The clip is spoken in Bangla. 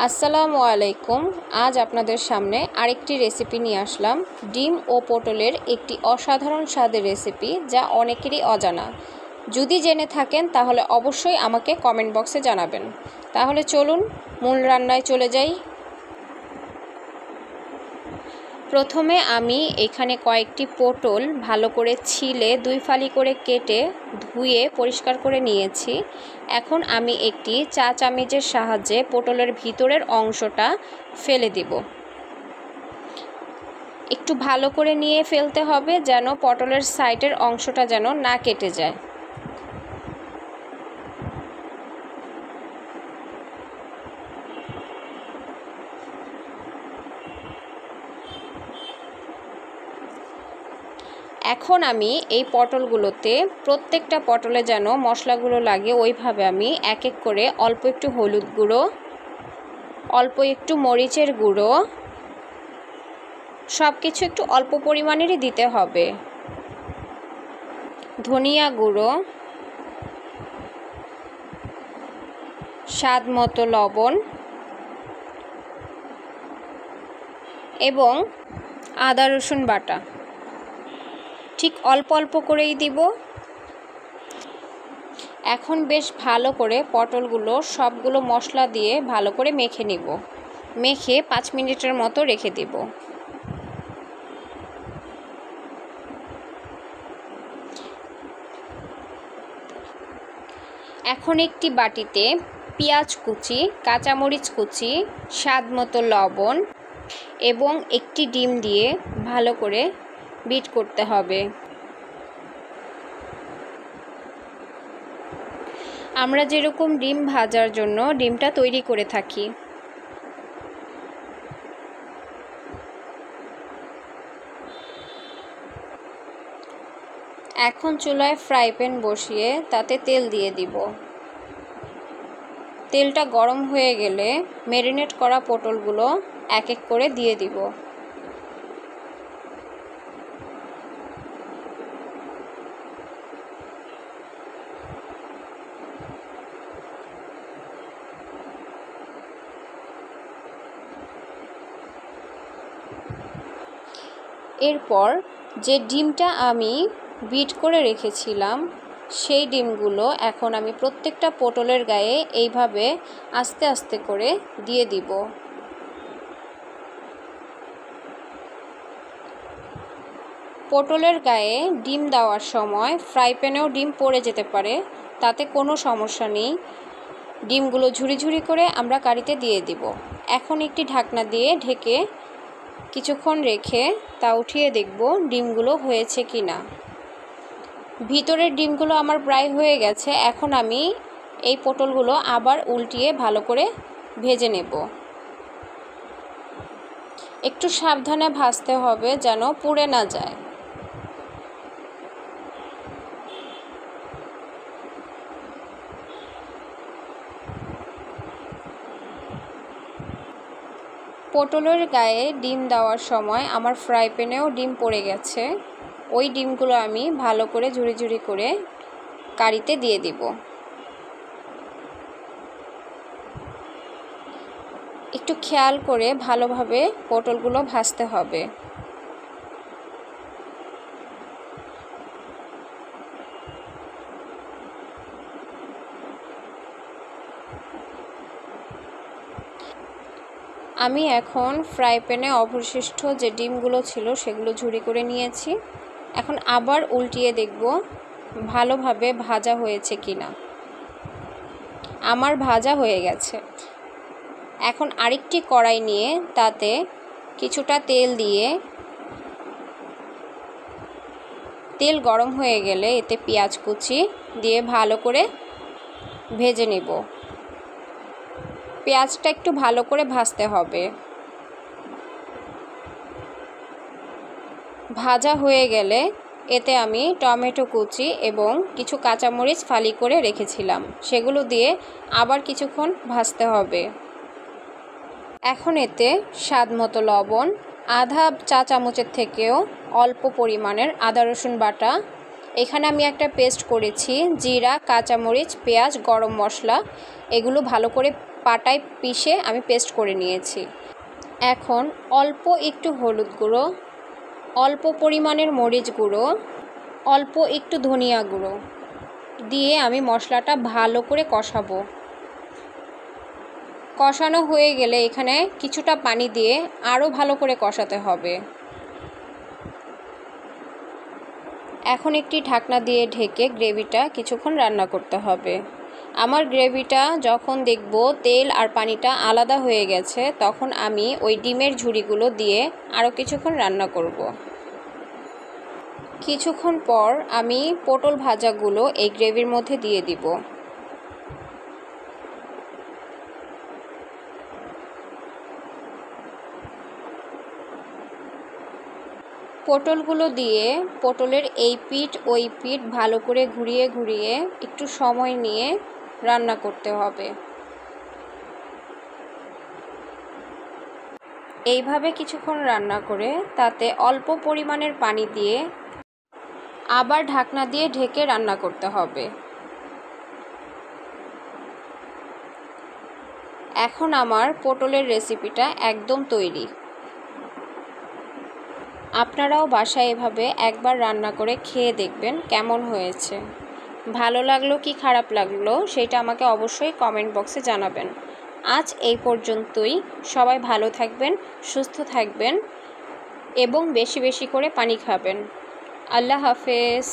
আসসালামু আলাইকুম। আজ আপনাদের সামনে আরেকটি রেসিপি নিয়ে আসলাম। ডিম ও পটলের একটি অসাধারণ স্বাদের রেসিপি, যা অনেকেরই অজানা। যদি জেনে থাকেন তাহলে অবশ্যই আমাকে কমেন্ট বক্সে জানাবেন। তাহলে চলুন মূল রান্নায় চলে যাই। প্রথমে আমি এখানে কয়েকটি পটল ভালো করে ছিলে 2 ফালি করে কেটে ধুয়ে পরিষ্কার করে নিয়েছি। এখন আমি একটি চা চামচের সাহায্যে পটলের ভিতরের অংশটা ফেলে দিব। একটু ভালো করে নিয়ে ফেলতে হবে, যেন পটলের সাইডের অংশটা যেন না কেটে যায়। এখন আমি এই পটলগুলোতে প্রত্যেকটা পটলে যেন মশলাগুলো লাগে ওইভাবে আমি এক এক করে অল্প একটু হলুদ গুঁড়ো, অল্প একটু মরিচের গুঁড়ো, সব কিছু একটু অল্প পরিমাণেরই দিতে হবে, ধনিয়া গুঁড়ো, স্বাদ মতো লবণ এবং আদা রসুন বাটা ঠিক অল্প অল্প করেই দিব। এখন বেশ ভালো করে পটলগুলো সবগুলো মশলা দিয়ে ভালো করে মেখে নিব। মেখে 5 মিনিটের মতো রেখে দেব। এখন একটি বাটিতে পেঁয়াজ কুচি, কাঁচামরিচ কুচি, স্বাদ মতো লবণ এবং একটি ডিম দিয়ে ভালো করে বিট করতে হবে। আমরা যেরকম ডিম ভাজার জন্য ডিমটা তৈরি করে থাকি। এখন চুলায় ফ্রাই প্যান বসিয়ে তাতে তেল দিয়ে দিব। তেলটা গরম হয়ে গেলে ম্যারিনেট করা পটলগুলো এক এক করে দিয়ে দিব। এরপর যে ডিমটা আমি বিট করে রেখেছিলাম সেই ডিমগুলো এখন আমি প্রত্যেকটা পটলের গায়ে এইভাবে আস্তে আস্তে করে দিয়ে দিব। পটলের গায়ে ডিম দেওয়ার সময় ফ্রাই প্যানেও ডিম পড়ে যেতে পারে, তাতে কোনো সমস্যা নেই। ডিমগুলো ঝুরি ঝুরি করে আমরা কারিতে দিয়ে দিব। এখন একটি ঢাকনা দিয়ে ঢেকে কিছুক্ষণ রেখে তা উঠিয়ে দেখব ডিমগুলো হয়েছে কি না। ভিতরের ডিমগুলো আমার প্রায় হয়ে গেছে। এখন আমি এই পটলগুলো আবার উল্টিয়ে ভালো করে ভেজে নেব। একটু সাবধানে ভাজতে হবে যেন পুড়ে না যায়। পটলের গায়ে ডিম দেওয়ার সময় আমার ফ্রাই প্যানেও ডিম পড়ে গেছে। ওই ডিমগুলো আমি ভালো করে ঝুরি ঝুরি করে কারিতে দিয়ে দিব। একটু খেয়াল করে ভালোভাবে পটলগুলো ভাজতে হবে। আমি এখন ফ্রাই প্যানে অবশিষ্ট যে ডিমগুলো ছিল সেগুলো ঝুরি করে নিয়েছি। এখন আবার উল্টিয়ে দেখব ভালোভাবে ভাজা হয়েছে কিনা। আমার ভাজা হয়ে গেছে। এখন আরেকটি কড়াই নিয়ে তাতে কিছুটা তেল দিয়ে, তেল গরম হয়ে গেলে এতে পেঁয়াজ কুচি দিয়ে ভালো করে ভেজে নেব। পেঁয়াজটা একটু ভালো করে ভাজতে হবে। ভাজা হয়ে গেলে এতে আমি টমেটো কুচি এবং কিছু কাঁচামরিচ ফালি করে রেখেছিলাম, সেগুলো দিয়ে আবার কিছুক্ষণ ভাজতে হবে। এখন এতে স্বাদ মতো লবণ, আধা চা চামচের থেকেও অল্প পরিমাণের আদা রসুন বাটা, এখানে আমি একটা পেস্ট করেছি জিরা, কাঁচামরিচ, পেঁয়াজ, গরম মশলা, এগুলো ভালো করে পাটায় পিষে আমি পেস্ট করে নিয়েছি। এখন অল্প একটু হলুদ গুঁড়ো, অল্প পরিমাণের মরিচ গুঁড়ো, অল্প একটু ধনিয়া গুঁড়ো দিয়ে আমি মশলাটা ভালো করে কষাবো। কষানো হয়ে গেলে এখানে কিছুটা পানি দিয়ে আরও ভালো করে কষাতে হবে। এখন একটি ঢাকনা দিয়ে ঢেকে গ্রেভিটা কিছুক্ষণ রান্না করতে হবে। আমার গ্রেভিটা যখন দেখব তেল আর পানিটা আলাদা হয়ে গেছে, তখন আমি ওই ডিমের ঝুড়িগুলো দিয়ে আরও কিছুক্ষণ রান্না করব। কিছুক্ষণ পর আমি পটল ভাজাগুলো এই গ্রেভির মধ্যে দিয়ে দিব। পটলগুলো দিয়ে পটলের এই পিঠ ওই পিঠ ভালো করে ঘুরিয়ে ঘুরিয়ে একটু সময় নিয়ে রান্না করতে হবে। এইভাবে কিছুক্ষণ রান্না করে তাতে অল্প পরিমাণের পানি দিয়ে আবার ঢাকনা দিয়ে ঢেকে রান্না করতে হবে। এখন আমার পটলের রেসিপিটা একদম তৈরি। আপনারাও বাসায় এভাবে একবার রান্না করে খেয়ে দেখবেন কেমন হয়েছে। ভালো লাগলো কি খারাপ লাগলো সেটা আমাকে অবশ্যই কমেন্ট বক্সে জানাবেন। আজ এই পর্যন্তই। সবাই ভালো থাকবেন, সুস্থ থাকবেন এবং বেশি বেশি করে পানি খাবেন। আল্লাহ হাফেজ।